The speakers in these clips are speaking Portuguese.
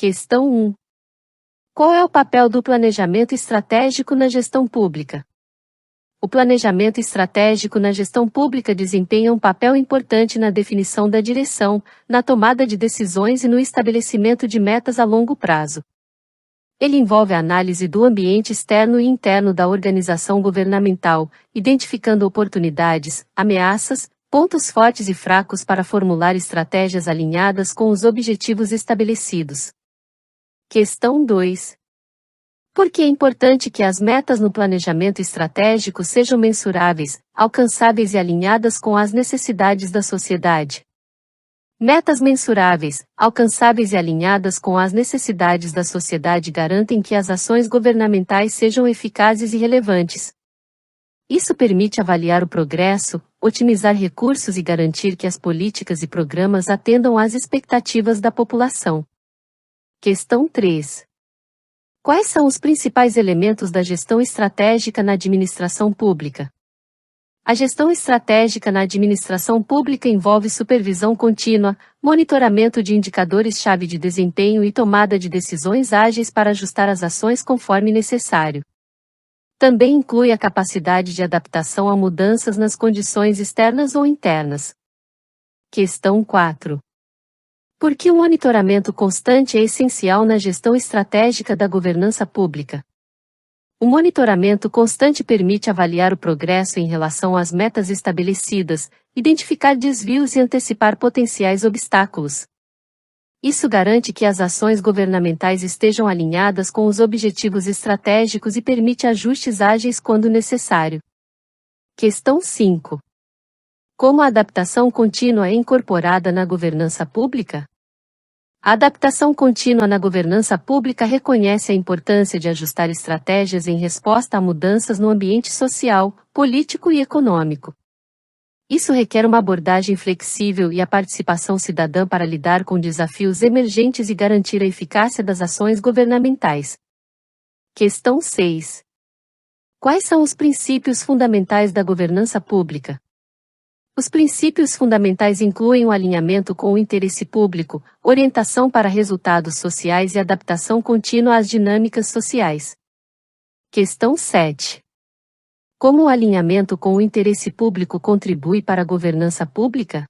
Questão 1. Qual é o papel do planejamento estratégico na gestão pública? O planejamento estratégico na gestão pública desempenha um papel importante na definição da direção, na tomada de decisões e no estabelecimento de metas a longo prazo. Ele envolve a análise do ambiente externo e interno da organização governamental, identificando oportunidades, ameaças, pontos fortes e fracos para formular estratégias alinhadas com os objetivos estabelecidos. Questão 2. Por que é importante que as metas no planejamento estratégico sejam mensuráveis, alcançáveis e alinhadas com as necessidades da sociedade? Metas mensuráveis, alcançáveis e alinhadas com as necessidades da sociedade garantem que as ações governamentais sejam eficazes e relevantes. Isso permite avaliar o progresso, otimizar recursos e garantir que as políticas e programas atendam às expectativas da população. Questão 3. Quais são os principais elementos da gestão estratégica na administração pública? A gestão estratégica na administração pública envolve supervisão contínua, monitoramento de indicadores-chave de desempenho e tomada de decisões ágeis para ajustar as ações conforme necessário. Também inclui a capacidade de adaptação a mudanças nas condições externas ou internas. Questão 4. Por que o monitoramento constante é essencial na gestão estratégica da governança pública? O monitoramento constante permite avaliar o progresso em relação às metas estabelecidas, identificar desvios e antecipar potenciais obstáculos. Isso garante que as ações governamentais estejam alinhadas com os objetivos estratégicos e permite ajustes ágeis quando necessário. Questão 5. Como a adaptação contínua é incorporada na governança pública? A adaptação contínua na governança pública reconhece a importância de ajustar estratégias em resposta a mudanças no ambiente social, político e econômico. Isso requer uma abordagem flexível e a participação cidadã para lidar com desafios emergentes e garantir a eficácia das ações governamentais. Questão 6. Quais são os princípios fundamentais da governança pública? Os princípios fundamentais incluem o alinhamento com o interesse público, orientação para resultados sociais e adaptação contínua às dinâmicas sociais. Questão 7. Como o alinhamento com o interesse público contribui para a governança pública?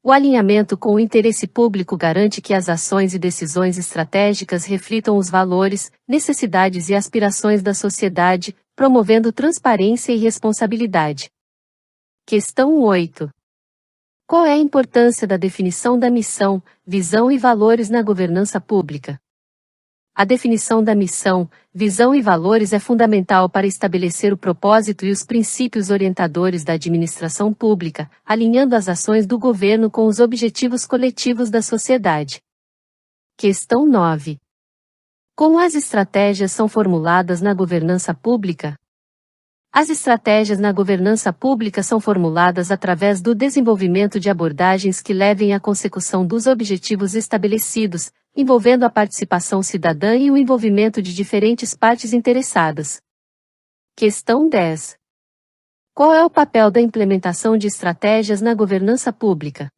O alinhamento com o interesse público garante que as ações e decisões estratégicas reflitam os valores, necessidades e aspirações da sociedade, promovendo transparência e responsabilidade. Questão 8. Qual é a importância da definição da missão, visão e valores na governança pública? A definição da missão, visão e valores é fundamental para estabelecer o propósito e os princípios orientadores da administração pública, alinhando as ações do governo com os objetivos coletivos da sociedade. Questão 9. Como as estratégias são formuladas na governança pública? As estratégias na governança pública são formuladas através do desenvolvimento de abordagens que levem à consecução dos objetivos estabelecidos, envolvendo a participação cidadã e o envolvimento de diferentes partes interessadas. Questão 10. Qual é o papel da implementação de estratégias na governança pública?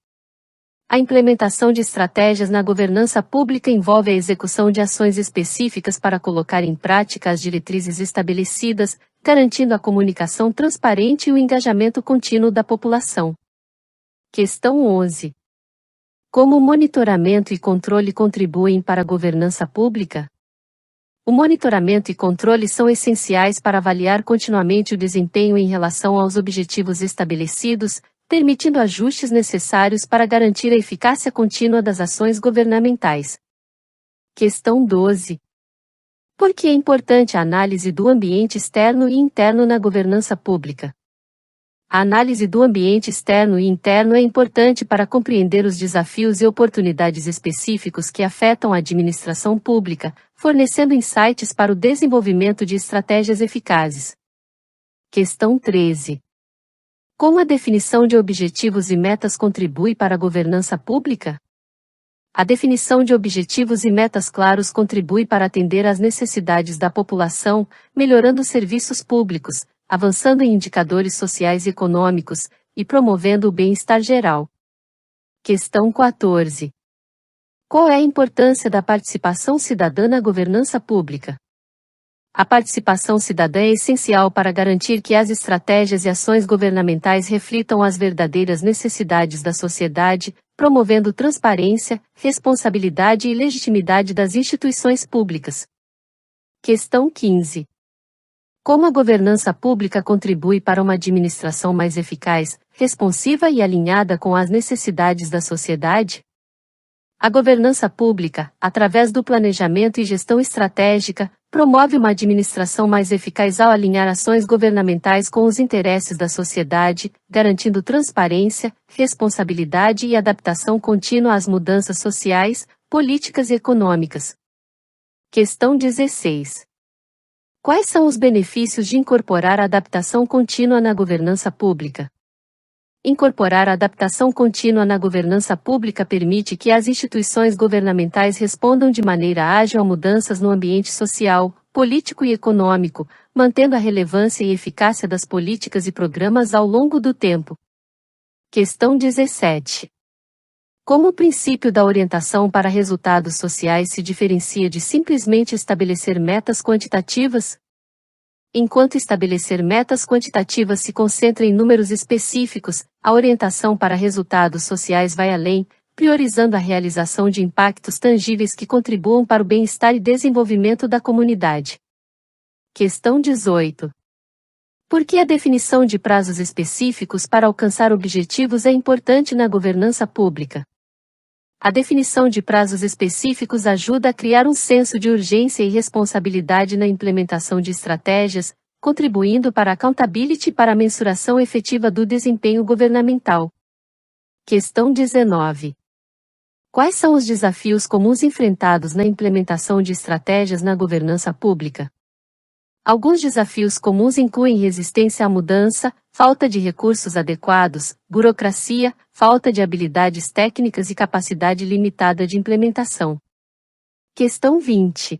A implementação de estratégias na governança pública envolve a execução de ações específicas para colocar em prática as diretrizes estabelecidas, garantindo a comunicação transparente e o engajamento contínuo da população. Questão 11. Como o monitoramento e controle contribuem para a governança pública? O monitoramento e controle são essenciais para avaliar continuamente o desempenho em relação aos objetivos estabelecidos, permitindo ajustes necessários para garantir a eficácia contínua das ações governamentais. Questão 12. Por que é importante a análise do ambiente externo e interno na governança pública? A análise do ambiente externo e interno é importante para compreender os desafios e oportunidades específicos que afetam a administração pública, fornecendo insights para o desenvolvimento de estratégias eficazes. Questão 13. Como a definição de objetivos e metas contribui para a governança pública? A definição de objetivos e metas claros contribui para atender às necessidades da população, melhorando os serviços públicos, avançando em indicadores sociais e econômicos, e promovendo o bem-estar geral. Questão 14. Qual é a importância da participação cidadã na governança pública? A participação cidadã é essencial para garantir que as estratégias e ações governamentais reflitam as verdadeiras necessidades da sociedade, promovendo transparência, responsabilidade e legitimidade das instituições públicas. Questão 15. Como a governança pública contribui para uma administração mais eficaz, responsiva e alinhada com as necessidades da sociedade? A governança pública, através do planejamento e gestão estratégica, promove uma administração mais eficaz ao alinhar ações governamentais com os interesses da sociedade, garantindo transparência, responsabilidade e adaptação contínua às mudanças sociais, políticas e econômicas. Questão 16. Quais são os benefícios de incorporar a adaptação contínua na governança pública? Incorporar a adaptação contínua na governança pública permite que as instituições governamentais respondam de maneira ágil a mudanças no ambiente social, político e econômico, mantendo a relevância e eficácia das políticas e programas ao longo do tempo. Questão 17. Como o princípio da orientação para resultados sociais se diferencia de simplesmente estabelecer metas quantitativas? Enquanto estabelecer metas quantitativas se concentra em números específicos, a orientação para resultados sociais vai além, priorizando a realização de impactos tangíveis que contribuam para o bem-estar e desenvolvimento da comunidade. Questão 18. Por que a definição de prazos específicos para alcançar objetivos é importante na governança pública? A definição de prazos específicos ajuda a criar um senso de urgência e responsabilidade na implementação de estratégias, contribuindo para a accountability e para a mensuração efetiva do desempenho governamental. Questão 19. Quais são os desafios comuns enfrentados na implementação de estratégias na governança pública? Alguns desafios comuns incluem resistência à mudança, falta de recursos adequados, burocracia, falta de habilidades técnicas e capacidade limitada de implementação. Questão 20.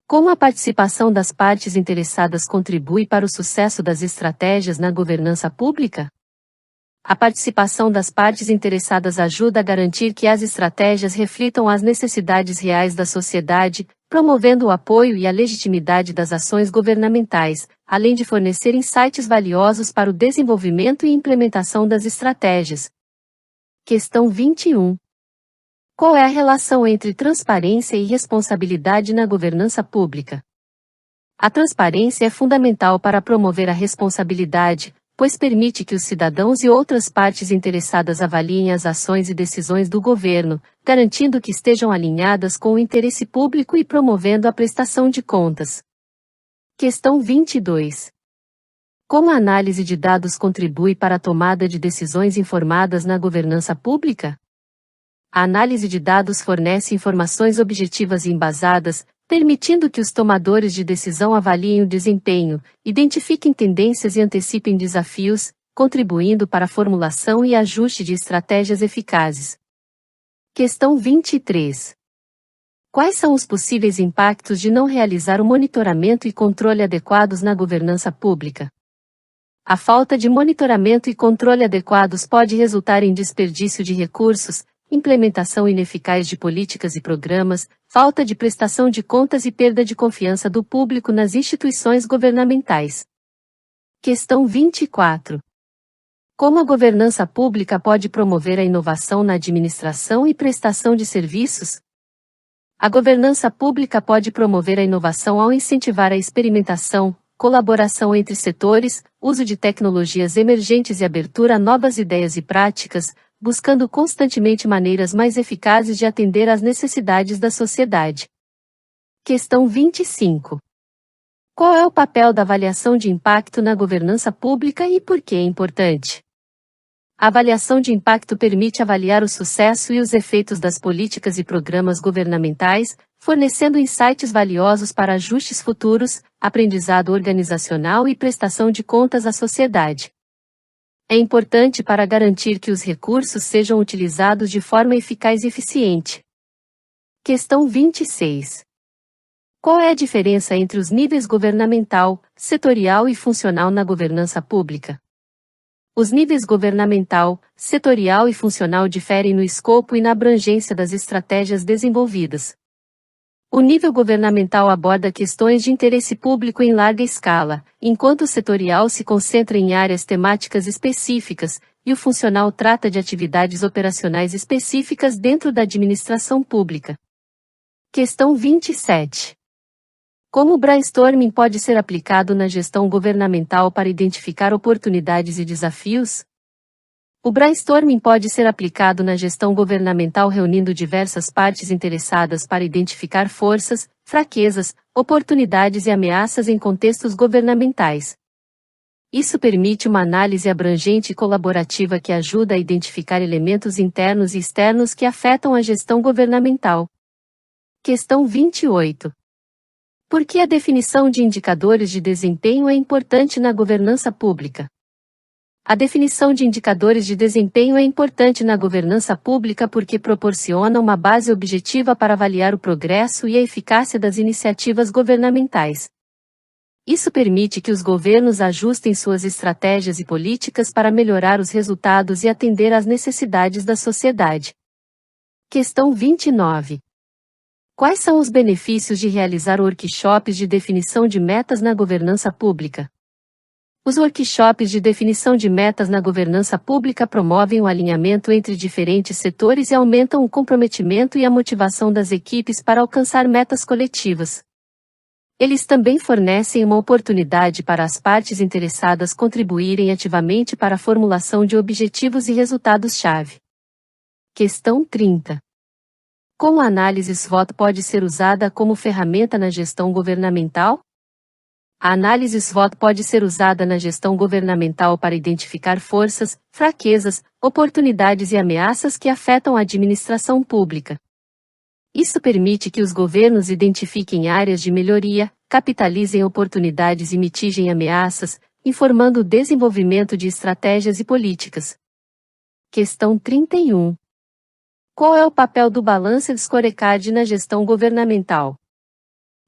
Como a participação das partes interessadas contribui para o sucesso das estratégias na governança pública? A participação das partes interessadas ajuda a garantir que as estratégias reflitam as necessidades reais da sociedade, promovendo o apoio e a legitimidade das ações governamentais, além de fornecer insights valiosos para o desenvolvimento e implementação das estratégias. Questão 21. Qual é a relação entre transparência e responsabilidade na governança pública? A transparência é fundamental para promover a responsabilidade, pois permite que os cidadãos e outras partes interessadas avaliem as ações e decisões do governo, garantindo que estejam alinhadas com o interesse público e promovendo a prestação de contas. Questão 22. Como a análise de dados contribui para a tomada de decisões informadas na governança pública? A análise de dados fornece informações objetivas e embasadas, permitindo que os tomadores de decisão avaliem o desempenho, identifiquem tendências e antecipem desafios, contribuindo para a formulação e ajuste de estratégias eficazes. Questão 23. Quais são os possíveis impactos de não realizar o monitoramento e controle adequados na governança pública? A falta de monitoramento e controle adequados pode resultar em desperdício de recursos, implementação ineficaz de políticas e programas, falta de prestação de contas e perda de confiança do público nas instituições governamentais. Questão 24. Como a governança pública pode promover a inovação na administração e prestação de serviços? A governança pública pode promover a inovação ao incentivar a experimentação, colaboração entre setores, uso de tecnologias emergentes e abertura a novas ideias e práticas, buscando constantemente maneiras mais eficazes de atender às necessidades da sociedade. Questão 25. Qual é o papel da avaliação de impacto na governança pública e por que é importante? A avaliação de impacto permite avaliar o sucesso e os efeitos das políticas e programas governamentais, fornecendo insights valiosos para ajustes futuros, aprendizado organizacional e prestação de contas à sociedade. É importante para garantir que os recursos sejam utilizados de forma eficaz e eficiente. Questão 26. Qual é a diferença entre os níveis governamental, setorial e funcional na governança pública? Os níveis governamental, setorial e funcional diferem no escopo e na abrangência das estratégias desenvolvidas. O nível governamental aborda questões de interesse público em larga escala, enquanto o setorial se concentra em áreas temáticas específicas, e o funcional trata de atividades operacionais específicas dentro da administração pública. Questão 27. Como o brainstorming pode ser aplicado na gestão governamental para identificar oportunidades e desafios? O brainstorming pode ser aplicado na gestão governamental reunindo diversas partes interessadas para identificar forças, fraquezas, oportunidades e ameaças em contextos governamentais. Isso permite uma análise abrangente e colaborativa que ajuda a identificar elementos internos e externos que afetam a gestão governamental. Questão 28. Por que a definição de indicadores de desempenho é importante na governança pública? A definição de indicadores de desempenho é importante na governança pública porque proporciona uma base objetiva para avaliar o progresso e a eficácia das iniciativas governamentais. Isso permite que os governos ajustem suas estratégias e políticas para melhorar os resultados e atender às necessidades da sociedade. Questão 29. Quais são os benefícios de realizar workshops de definição de metas na governança pública? Os workshops de definição de metas na governança pública promovem o alinhamento entre diferentes setores e aumentam o comprometimento e a motivação das equipes para alcançar metas coletivas. Eles também fornecem uma oportunidade para as partes interessadas contribuírem ativamente para a formulação de objetivos e resultados-chave. Questão 30. Como a análise SWOT pode ser usada como ferramenta na gestão governamental? A análise SWOT pode ser usada na gestão governamental para identificar forças, fraquezas, oportunidades e ameaças que afetam a administração pública. Isso permite que os governos identifiquem áreas de melhoria, capitalizem oportunidades e mitigem ameaças, informando o desenvolvimento de estratégias e políticas. Questão 31. Qual é o papel do Balanced Scorecard na gestão governamental?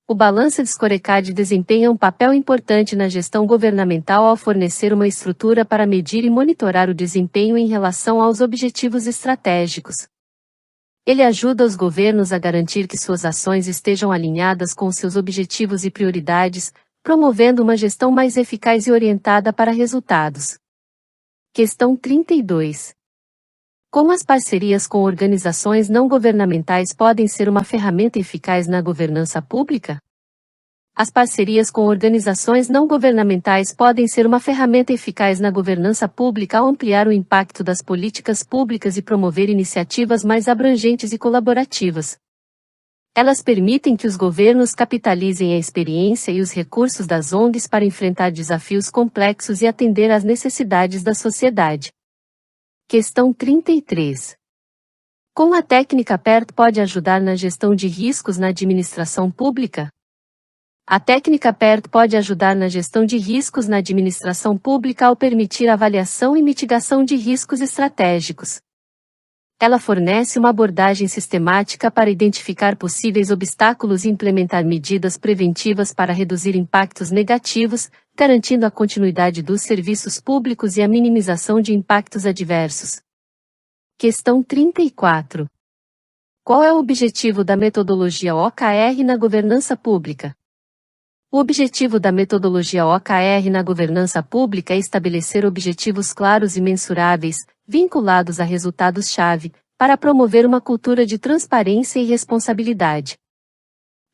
O Balanced Scorecard desempenha um papel importante na gestão governamental ao fornecer uma estrutura para medir e monitorar o desempenho em relação aos objetivos estratégicos. Ele ajuda os governos a garantir que suas ações estejam alinhadas com seus objetivos e prioridades, promovendo uma gestão mais eficaz e orientada para resultados. Questão 32. Como as parcerias com organizações não governamentais podem ser uma ferramenta eficaz na governança pública? As parcerias com organizações não governamentais podem ser uma ferramenta eficaz na governança pública ao ampliar o impacto das políticas públicas e promover iniciativas mais abrangentes e colaborativas. Elas permitem que os governos capitalizem a experiência e os recursos das ONGs para enfrentar desafios complexos e atender às necessidades da sociedade. Questão 33. Como a técnica PERT pode ajudar na gestão de riscos na administração pública? A técnica PERT pode ajudar na gestão de riscos na administração pública ao permitir avaliação e mitigação de riscos estratégicos. Ela fornece uma abordagem sistemática para identificar possíveis obstáculos e implementar medidas preventivas para reduzir impactos negativos, garantindo a continuidade dos serviços públicos e a minimização de impactos adversos. Questão 34. Qual é o objetivo da metodologia OKR na governança pública? O objetivo da metodologia OKR na governança pública é estabelecer objetivos claros e mensuráveis, vinculados a resultados-chave, para promover uma cultura de transparência e responsabilidade.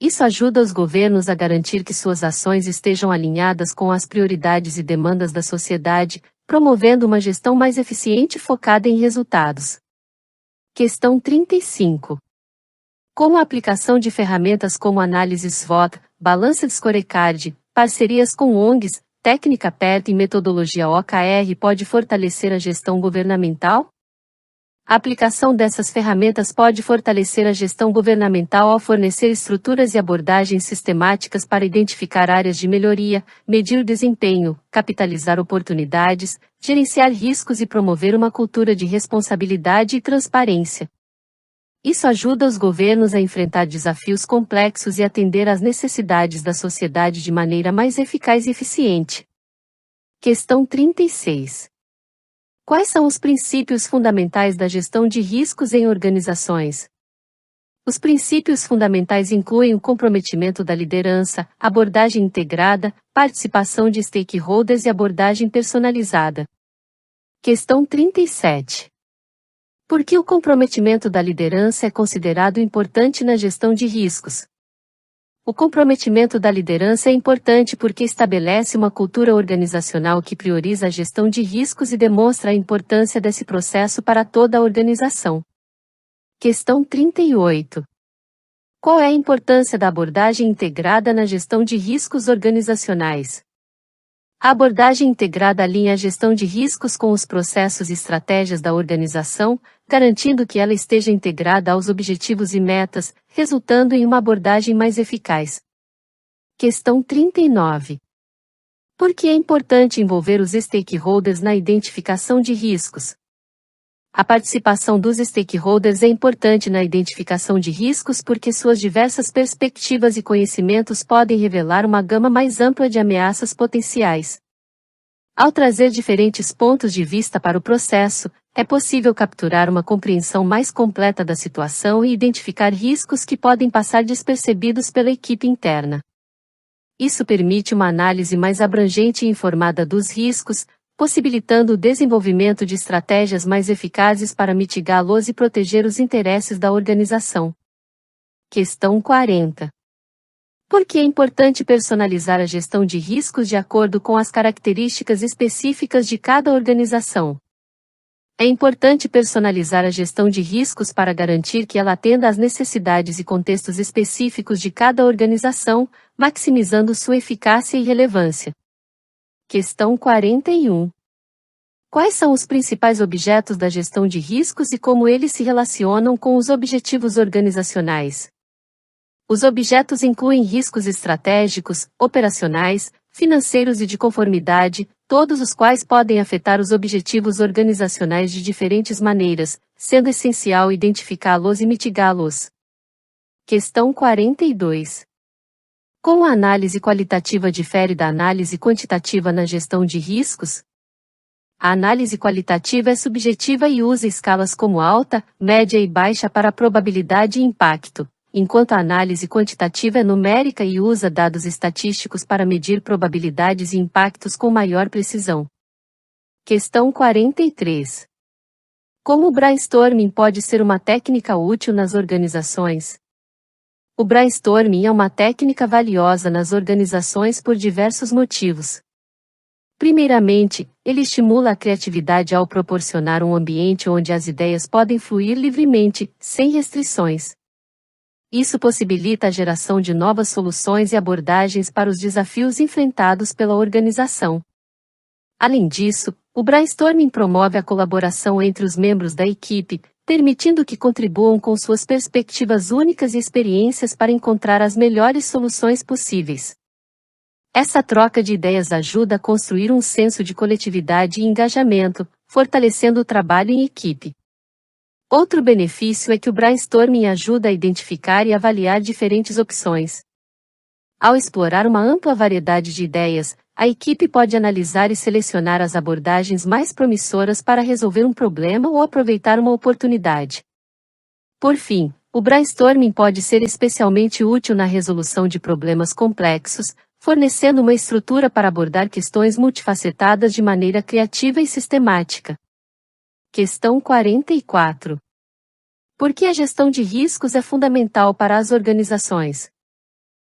Isso ajuda os governos a garantir que suas ações estejam alinhadas com as prioridades e demandas da sociedade, promovendo uma gestão mais eficiente focada em resultados. Questão 35. Como a aplicação de ferramentas como análise SWOT, Balanced Scorecard, parcerias com ONGs, técnica PERT e metodologia OKR pode fortalecer a gestão governamental? A aplicação dessas ferramentas pode fortalecer a gestão governamental ao fornecer estruturas e abordagens sistemáticas para identificar áreas de melhoria, medir o desempenho, capitalizar oportunidades, gerenciar riscos e promover uma cultura de responsabilidade e transparência. Isso ajuda os governos a enfrentar desafios complexos e atender às necessidades da sociedade de maneira mais eficaz e eficiente. Questão 36. Quais são os princípios fundamentais da gestão de riscos em organizações? Os princípios fundamentais incluem o comprometimento da liderança, abordagem integrada, participação de stakeholders e abordagem personalizada. Questão 37. Por que o comprometimento da liderança é considerado importante na gestão de riscos? O comprometimento da liderança é importante porque estabelece uma cultura organizacional que prioriza a gestão de riscos e demonstra a importância desse processo para toda a organização. Questão 38. Qual é a importância da abordagem integrada na gestão de riscos organizacionais? A abordagem integrada alinha a gestão de riscos com os processos e estratégias da organização, garantindo que ela esteja integrada aos objetivos e metas, resultando em uma abordagem mais eficaz. Questão 39. Por que é importante envolver os stakeholders na identificação de riscos? A participação dos stakeholders é importante na identificação de riscos porque suas diversas perspectivas e conhecimentos podem revelar uma gama mais ampla de ameaças potenciais. Ao trazer diferentes pontos de vista para o processo, é possível capturar uma compreensão mais completa da situação e identificar riscos que podem passar despercebidos pela equipe interna. Isso permite uma análise mais abrangente e informada dos riscos, possibilitando o desenvolvimento de estratégias mais eficazes para mitigá-los e proteger os interesses da organização. Questão 40. Por que é importante personalizar a gestão de riscos de acordo com as características específicas de cada organização? É importante personalizar a gestão de riscos para garantir que ela atenda às necessidades e contextos específicos de cada organização, maximizando sua eficácia e relevância. Questão 41. Quais são os principais objetos da gestão de riscos e como eles se relacionam com os objetivos organizacionais? Os objetos incluem riscos estratégicos, operacionais, financeiros e de conformidade, todos os quais podem afetar os objetivos organizacionais de diferentes maneiras, sendo essencial identificá-los e mitigá-los. Questão 42. Como a análise qualitativa difere da análise quantitativa na gestão de riscos? A análise qualitativa é subjetiva e usa escalas como alta, média e baixa para probabilidade e impacto, enquanto a análise quantitativa é numérica e usa dados estatísticos para medir probabilidades e impactos com maior precisão. Questão 43. Como o brainstorming pode ser uma técnica útil nas organizações? O brainstorming é uma técnica valiosa nas organizações por diversos motivos. Primeiramente, ele estimula a criatividade ao proporcionar um ambiente onde as ideias podem fluir livremente, sem restrições. Isso possibilita a geração de novas soluções e abordagens para os desafios enfrentados pela organização. Além disso, o brainstorming promove a colaboração entre os membros da equipe, permitindo que contribuam com suas perspectivas únicas e experiências para encontrar as melhores soluções possíveis. Essa troca de ideias ajuda a construir um senso de coletividade e engajamento, fortalecendo o trabalho em equipe. Outro benefício é que o brainstorming ajuda a identificar e avaliar diferentes opções. Ao explorar uma ampla variedade de ideias, a equipe pode analisar e selecionar as abordagens mais promissoras para resolver um problema ou aproveitar uma oportunidade. Por fim, o brainstorming pode ser especialmente útil na resolução de problemas complexos, fornecendo uma estrutura para abordar questões multifacetadas de maneira criativa e sistemática. Questão 44. Por que a gestão de riscos é fundamental para as organizações?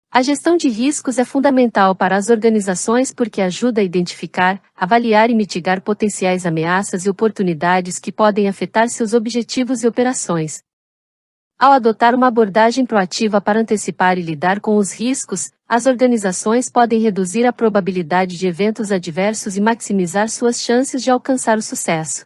A gestão de riscos é fundamental para as organizações porque ajuda a identificar, avaliar e mitigar potenciais ameaças e oportunidades que podem afetar seus objetivos e operações. Ao adotar uma abordagem proativa para antecipar e lidar com os riscos, as organizações podem reduzir a probabilidade de eventos adversos e maximizar suas chances de alcançar o sucesso.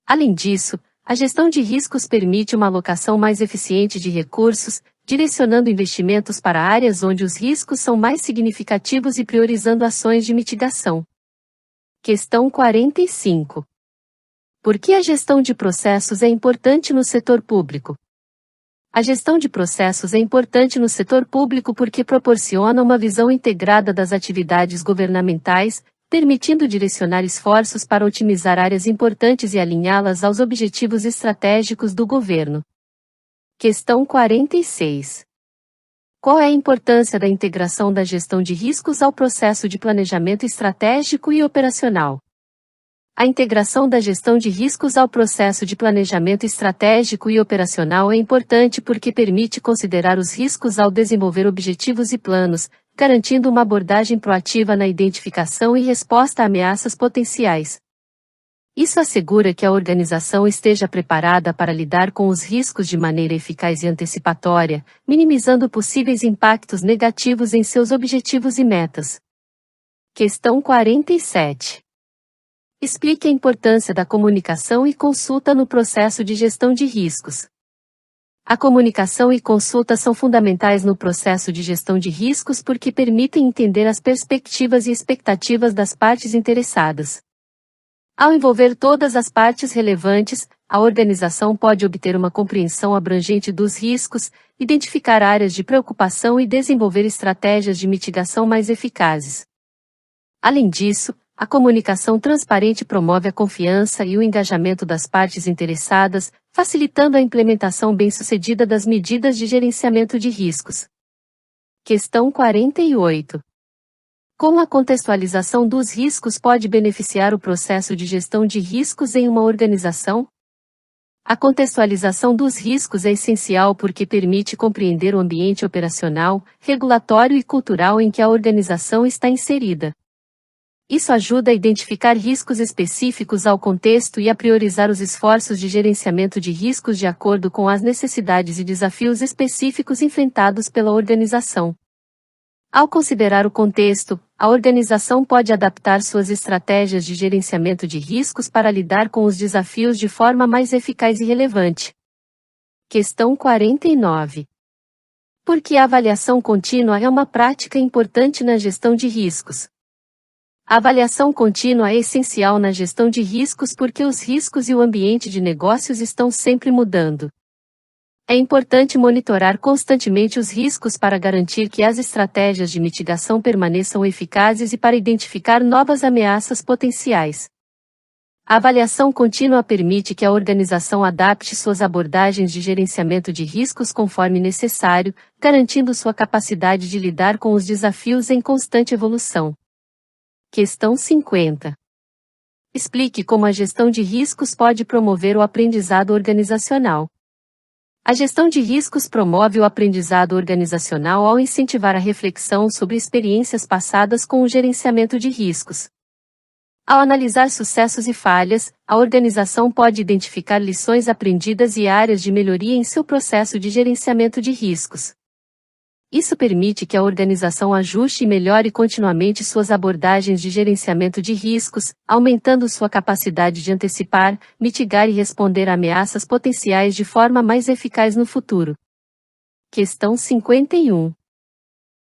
Além disso, a gestão de riscos permite uma alocação mais eficiente de recursos, direcionando investimentos para áreas onde os riscos são mais significativos e priorizando ações de mitigação. Questão 45. Por que a gestão de processos é importante no setor público? A gestão de processos é importante no setor público porque proporciona uma visão integrada das atividades governamentais, permitindo direcionar esforços para otimizar áreas importantes e alinhá-las aos objetivos estratégicos do governo. Questão 46. Qual é a importância da integração da gestão de riscos ao processo de planejamento estratégico e operacional? A integração da gestão de riscos ao processo de planejamento estratégico e operacional é importante porque permite considerar os riscos ao desenvolver objetivos e planos, garantindo uma abordagem proativa na identificação e resposta a ameaças potenciais. Isso assegura que a organização esteja preparada para lidar com os riscos de maneira eficaz e antecipatória, minimizando possíveis impactos negativos em seus objetivos e metas. Questão 47. Explique a importância da comunicação e consulta no processo de gestão de riscos. A comunicação e consulta são fundamentais no processo de gestão de riscos porque permitem entender as perspectivas e expectativas das partes interessadas. Ao envolver todas as partes relevantes, a organização pode obter uma compreensão abrangente dos riscos, identificar áreas de preocupação e desenvolver estratégias de mitigação mais eficazes. Além disso, a comunicação transparente promove a confiança e o engajamento das partes interessadas, facilitando a implementação bem-sucedida das medidas de gerenciamento de riscos. Questão 48. Como a contextualização dos riscos pode beneficiar o processo de gestão de riscos em uma organização? A contextualização dos riscos é essencial porque permite compreender o ambiente operacional, regulatório e cultural em que a organização está inserida. Isso ajuda a identificar riscos específicos ao contexto e a priorizar os esforços de gerenciamento de riscos de acordo com as necessidades e desafios específicos enfrentados pela organização. Ao considerar o contexto, a organização pode adaptar suas estratégias de gerenciamento de riscos para lidar com os desafios de forma mais eficaz e relevante. Questão 49. Por que a avaliação contínua é uma prática importante na gestão de riscos? A avaliação contínua é essencial na gestão de riscos porque os riscos e o ambiente de negócios estão sempre mudando. É importante monitorar constantemente os riscos para garantir que as estratégias de mitigação permaneçam eficazes e para identificar novas ameaças potenciais. A avaliação contínua permite que a organização adapte suas abordagens de gerenciamento de riscos conforme necessário, garantindo sua capacidade de lidar com os desafios em constante evolução. Questão 50. Explique como a gestão de riscos pode promover o aprendizado organizacional. A gestão de riscos promove o aprendizado organizacional ao incentivar a reflexão sobre experiências passadas com o gerenciamento de riscos. Ao analisar sucessos e falhas, a organização pode identificar lições aprendidas e áreas de melhoria em seu processo de gerenciamento de riscos. Isso permite que a organização ajuste e melhore continuamente suas abordagens de gerenciamento de riscos, aumentando sua capacidade de antecipar, mitigar e responder a ameaças potenciais de forma mais eficaz no futuro. Questão 51.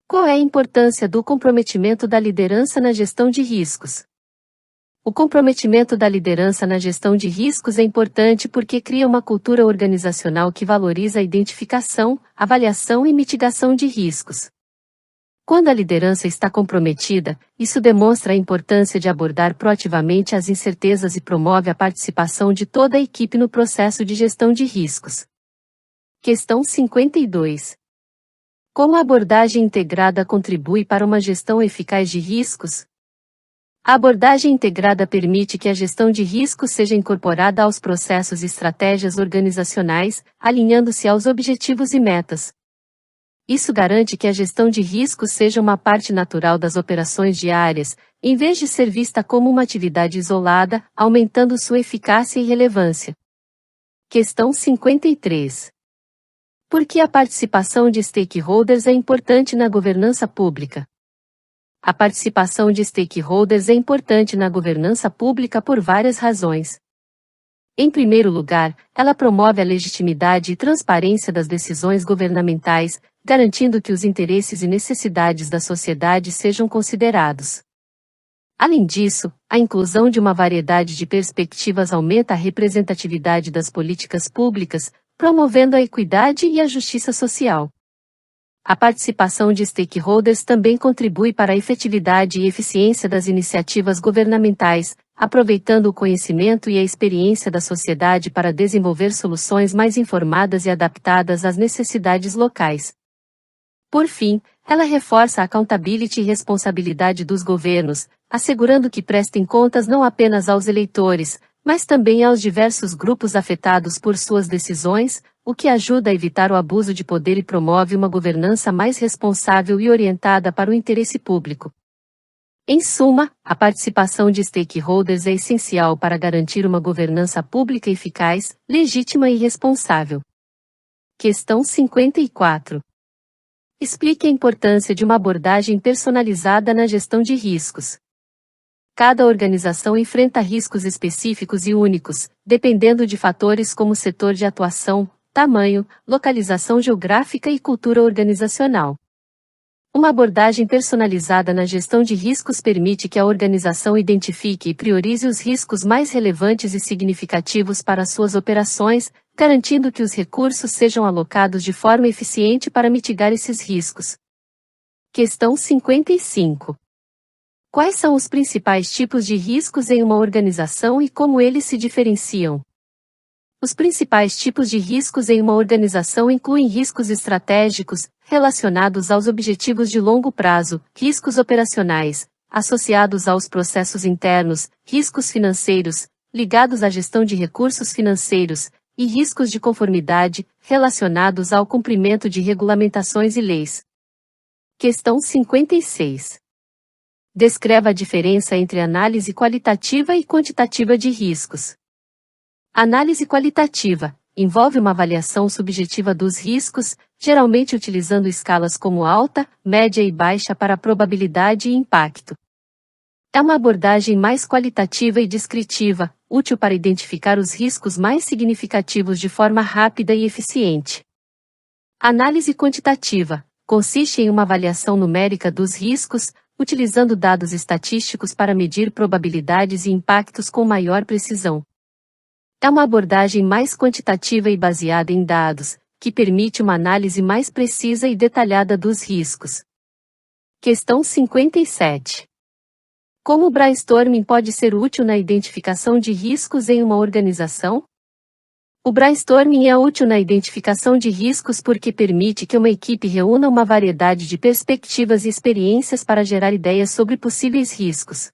Qual é a importância do comprometimento da liderança na gestão de riscos? O comprometimento da liderança na gestão de riscos é importante porque cria uma cultura organizacional que valoriza a identificação, avaliação e mitigação de riscos. Quando a liderança está comprometida, isso demonstra a importância de abordar proativamente as incertezas e promove a participação de toda a equipe no processo de gestão de riscos. Questão 52. Como a abordagem integrada contribui para uma gestão eficaz de riscos? A abordagem integrada permite que a gestão de riscos seja incorporada aos processos e estratégias organizacionais, alinhando-se aos objetivos e metas. Isso garante que a gestão de riscos seja uma parte natural das operações diárias, em vez de ser vista como uma atividade isolada, aumentando sua eficácia e relevância. Questão 53. Por que a participação de stakeholders é importante na governança pública? A participação de stakeholders é importante na governança pública por várias razões. Em primeiro lugar, ela promove a legitimidade e transparência das decisões governamentais, garantindo que os interesses e necessidades da sociedade sejam considerados. Além disso, a inclusão de uma variedade de perspectivas aumenta a representatividade das políticas públicas, promovendo a equidade e a justiça social. A participação de stakeholders também contribui para a efetividade e eficiência das iniciativas governamentais, aproveitando o conhecimento e a experiência da sociedade para desenvolver soluções mais informadas e adaptadas às necessidades locais. Por fim, ela reforça a accountability e responsabilidade dos governos, assegurando que prestem contas não apenas aos eleitores, mas também aos diversos grupos afetados por suas decisões, o que ajuda a evitar o abuso de poder e promove uma governança mais responsável e orientada para o interesse público. Em suma, a participação de stakeholders é essencial para garantir uma governança pública eficaz, legítima e responsável. Questão 54. Explique a importância de uma abordagem personalizada na gestão de riscos. Cada organização enfrenta riscos específicos e únicos, dependendo de fatores como setor de atuação, tamanho, localização geográfica e cultura organizacional. Uma abordagem personalizada na gestão de riscos permite que a organização identifique e priorize os riscos mais relevantes e significativos para suas operações, garantindo que os recursos sejam alocados de forma eficiente para mitigar esses riscos. Questão 55. Quais são os principais tipos de riscos em uma organização e como eles se diferenciam? Os principais tipos de riscos em uma organização incluem riscos estratégicos, relacionados aos objetivos de longo prazo, riscos operacionais, associados aos processos internos, riscos financeiros, ligados à gestão de recursos financeiros, e riscos de conformidade, relacionados ao cumprimento de regulamentações e leis. Questão 56. Descreva a diferença entre análise qualitativa e quantitativa de riscos. Análise qualitativa envolve uma avaliação subjetiva dos riscos, geralmente utilizando escalas como alta, média e baixa para probabilidade e impacto. É uma abordagem mais qualitativa e descritiva, útil para identificar os riscos mais significativos de forma rápida e eficiente. Análise quantitativa consiste em uma avaliação numérica dos riscos, utilizando dados estatísticos para medir probabilidades e impactos com maior precisão. É uma abordagem mais quantitativa e baseada em dados, que permite uma análise mais precisa e detalhada dos riscos. Questão 57. Como o brainstorming pode ser útil na identificação de riscos em uma organização? O brainstorming é útil na identificação de riscos porque permite que uma equipe reúna uma variedade de perspectivas e experiências para gerar ideias sobre possíveis riscos.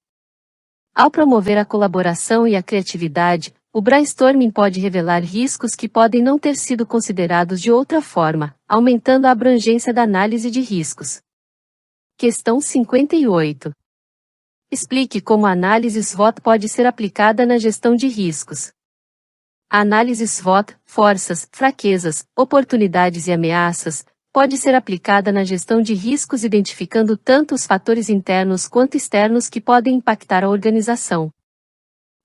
Ao promover a colaboração e a criatividade, o brainstorming pode revelar riscos que podem não ter sido considerados de outra forma, aumentando a abrangência da análise de riscos. Questão 58. Explique como a análise SWOT pode ser aplicada na gestão de riscos. A análise SWOT, forças, fraquezas, oportunidades e ameaças, pode ser aplicada na gestão de riscos identificando tanto os fatores internos quanto externos que podem impactar a organização.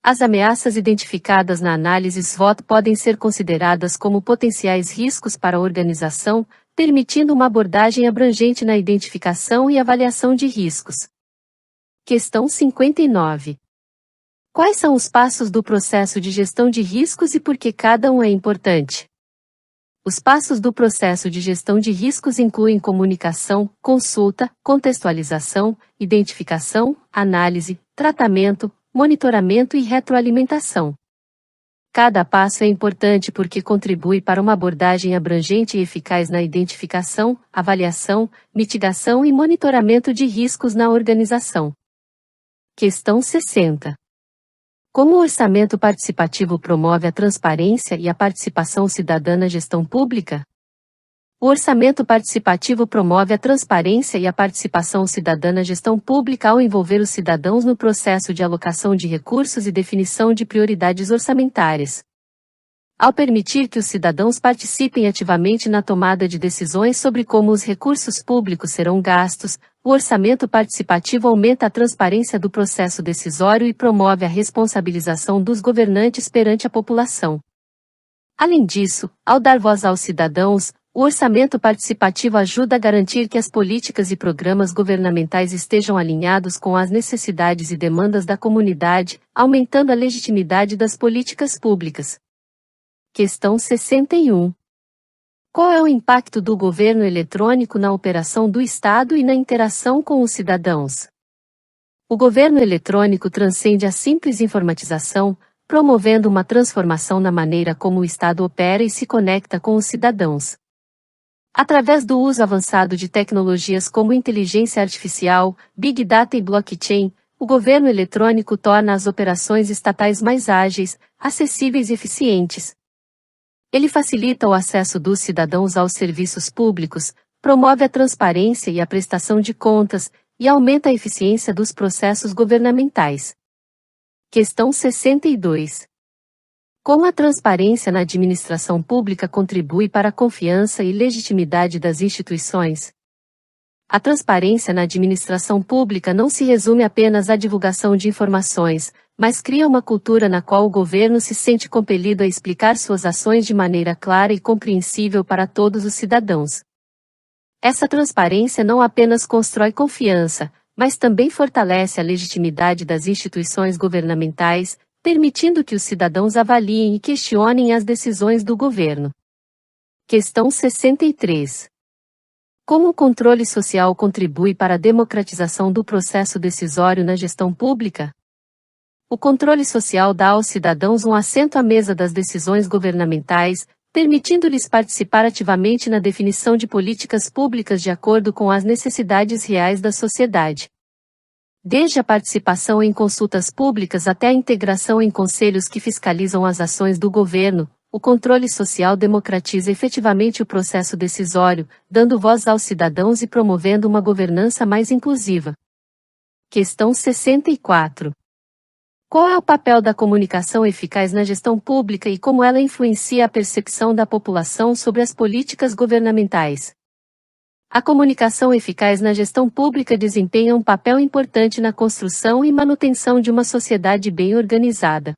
As ameaças identificadas na análise SWOT podem ser consideradas como potenciais riscos para a organização, permitindo uma abordagem abrangente na identificação e avaliação de riscos. Questão 59. Quais são os passos do processo de gestão de riscos e por que cada um é importante? Os passos do processo de gestão de riscos incluem comunicação, consulta, contextualização, identificação, análise, tratamento, monitoramento e retroalimentação. Cada passo é importante porque contribui para uma abordagem abrangente e eficaz na identificação, avaliação, mitigação e monitoramento de riscos na organização. Questão 60. Como o orçamento participativo promove a transparência e a participação cidadã na gestão pública? O orçamento participativo promove a transparência e a participação cidadã na gestão pública ao envolver os cidadãos no processo de alocação de recursos e definição de prioridades orçamentárias. Ao permitir que os cidadãos participem ativamente na tomada de decisões sobre como os recursos públicos serão gastos, o orçamento participativo aumenta a transparência do processo decisório e promove a responsabilização dos governantes perante a população. Além disso, ao dar voz aos cidadãos, o orçamento participativo ajuda a garantir que as políticas e programas governamentais estejam alinhados com as necessidades e demandas da comunidade, aumentando a legitimidade das políticas públicas. Questão 61. Qual é o impacto do governo eletrônico na operação do Estado e na interação com os cidadãos? O governo eletrônico transcende a simples informatização, promovendo uma transformação na maneira como o Estado opera e se conecta com os cidadãos. Através do uso avançado de tecnologias como inteligência artificial, Big Data e blockchain, o governo eletrônico torna as operações estatais mais ágeis, acessíveis e eficientes. Ele facilita o acesso dos cidadãos aos serviços públicos, promove a transparência e a prestação de contas, e aumenta a eficiência dos processos governamentais. Questão 62. Como a transparência na administração pública contribui para a confiança e legitimidade das instituições? A transparência na administração pública não se resume apenas à divulgação de informações, mas cria uma cultura na qual o governo se sente compelido a explicar suas ações de maneira clara e compreensível para todos os cidadãos. Essa transparência não apenas constrói confiança, mas também fortalece a legitimidade das instituições governamentais, permitindo que os cidadãos avaliem e questionem as decisões do governo. Questão 63. Como o controle social contribui para a democratização do processo decisório na gestão pública? O controle social dá aos cidadãos um assento à mesa das decisões governamentais, permitindo-lhes participar ativamente na definição de políticas públicas de acordo com as necessidades reais da sociedade. Desde a participação em consultas públicas até a integração em conselhos que fiscalizam as ações do governo, o controle social democratiza efetivamente o processo decisório, dando voz aos cidadãos e promovendo uma governança mais inclusiva. Questão 64. Qual é o papel da comunicação eficaz na gestão pública e como ela influencia a percepção da população sobre as políticas governamentais? A comunicação eficaz na gestão pública desempenha um papel importante na construção e manutenção de uma sociedade bem organizada.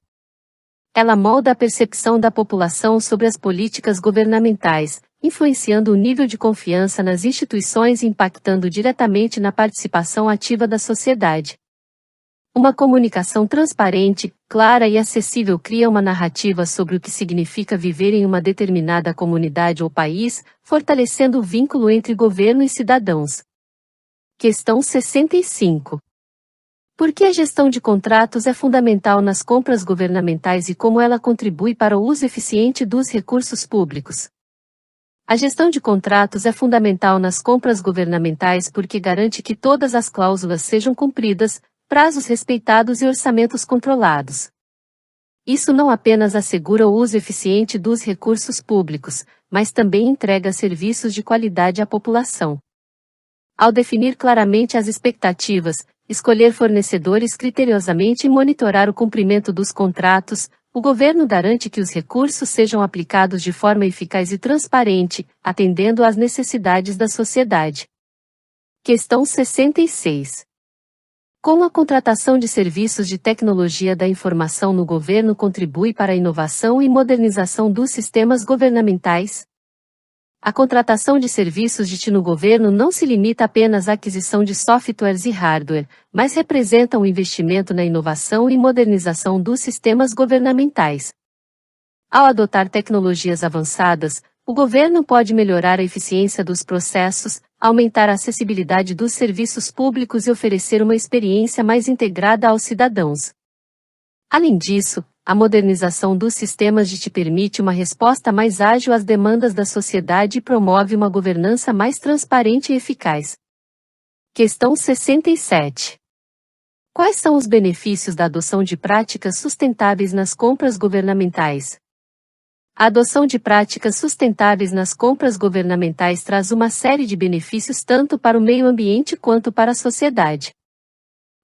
Ela molda a percepção da população sobre as políticas governamentais, influenciando o nível de confiança nas instituições e impactando diretamente na participação ativa da sociedade. Uma comunicação transparente, clara e acessível cria uma narrativa sobre o que significa viver em uma determinada comunidade ou país, fortalecendo o vínculo entre governo e cidadãos. Questão 65. Por que a gestão de contratos é fundamental nas compras governamentais e como ela contribui para o uso eficiente dos recursos públicos? A gestão de contratos é fundamental nas compras governamentais porque garante que todas as cláusulas sejam cumpridas, prazos respeitados e orçamentos controlados. Isso não apenas assegura o uso eficiente dos recursos públicos, mas também entrega serviços de qualidade à população. Ao definir claramente as expectativas, escolher fornecedores criteriosamente e monitorar o cumprimento dos contratos, o governo garante que os recursos sejam aplicados de forma eficaz e transparente, atendendo às necessidades da sociedade. Questão 66. Como a contratação de serviços de tecnologia da informação no governo contribui para a inovação e modernização dos sistemas governamentais? A contratação de serviços de TI no governo não se limita apenas à aquisição de softwares e hardware, mas representa um investimento na inovação e modernização dos sistemas governamentais. Ao adotar tecnologias avançadas, o governo pode melhorar a eficiência dos processos, aumentar a acessibilidade dos serviços públicos e oferecer uma experiência mais integrada aos cidadãos. Além disso, a modernização dos sistemas de TI permite uma resposta mais ágil às demandas da sociedade e promove uma governança mais transparente e eficaz. Questão 67. Quais são os benefícios da adoção de práticas sustentáveis nas compras governamentais? A adoção de práticas sustentáveis nas compras governamentais traz uma série de benefícios tanto para o meio ambiente quanto para a sociedade.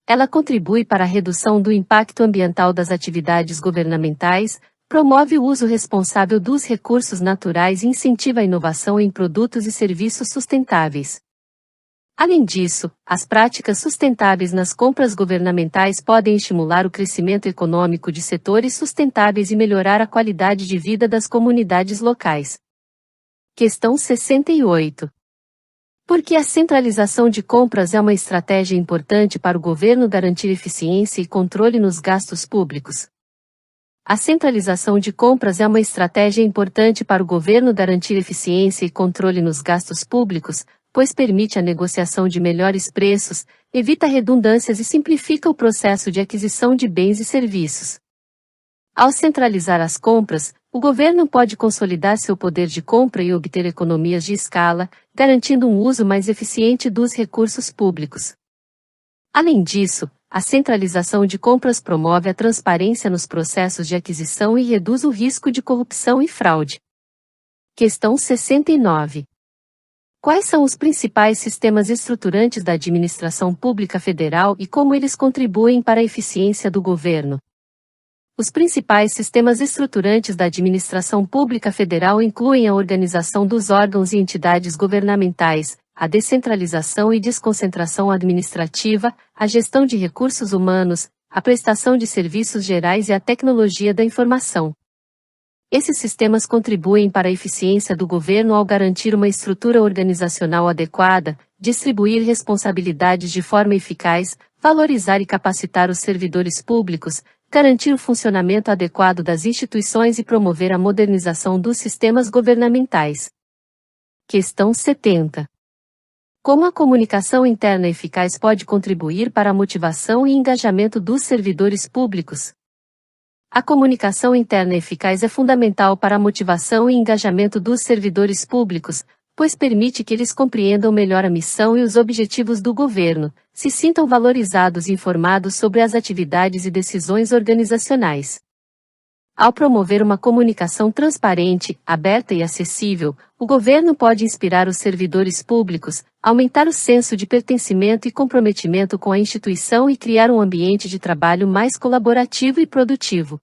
Ela contribui para a redução do impacto ambiental das atividades governamentais, promove o uso responsável dos recursos naturais e incentiva a inovação em produtos e serviços sustentáveis. Além disso, as práticas sustentáveis nas compras governamentais podem estimular o crescimento econômico de setores sustentáveis e melhorar a qualidade de vida das comunidades locais. Questão 68. Por que a centralização de compras é uma estratégia importante para o governo garantir eficiência e controle nos gastos públicos? A centralização de compras é uma estratégia importante para o governo garantir eficiência e controle nos gastos públicos, pois permite a negociação de melhores preços, evita redundâncias e simplifica o processo de aquisição de bens e serviços. Ao centralizar as compras, o governo pode consolidar seu poder de compra e obter economias de escala, garantindo um uso mais eficiente dos recursos públicos. Além disso, a centralização de compras promove a transparência nos processos de aquisição e reduz o risco de corrupção e fraude. Questão 69. Quais são os principais sistemas estruturantes da administração pública federal e como eles contribuem para a eficiência do governo? Os principais sistemas estruturantes da administração pública federal incluem a organização dos órgãos e entidades governamentais, a descentralização e desconcentração administrativa, a gestão de recursos humanos, a prestação de serviços gerais e a tecnologia da informação. Esses sistemas contribuem para a eficiência do governo ao garantir uma estrutura organizacional adequada, distribuir responsabilidades de forma eficaz, valorizar e capacitar os servidores públicos, garantir o funcionamento adequado das instituições e promover a modernização dos sistemas governamentais. Questão 70. Como a comunicação interna eficaz pode contribuir para a motivação e engajamento dos servidores públicos? A comunicação interna eficaz é fundamental para a motivação e engajamento dos servidores públicos, pois permite que eles compreendam melhor a missão e os objetivos do governo, se sintam valorizados e informados sobre as atividades e decisões organizacionais. Ao promover uma comunicação transparente, aberta e acessível, o governo pode inspirar os servidores públicos, aumentar o senso de pertencimento e comprometimento com a instituição e criar um ambiente de trabalho mais colaborativo e produtivo.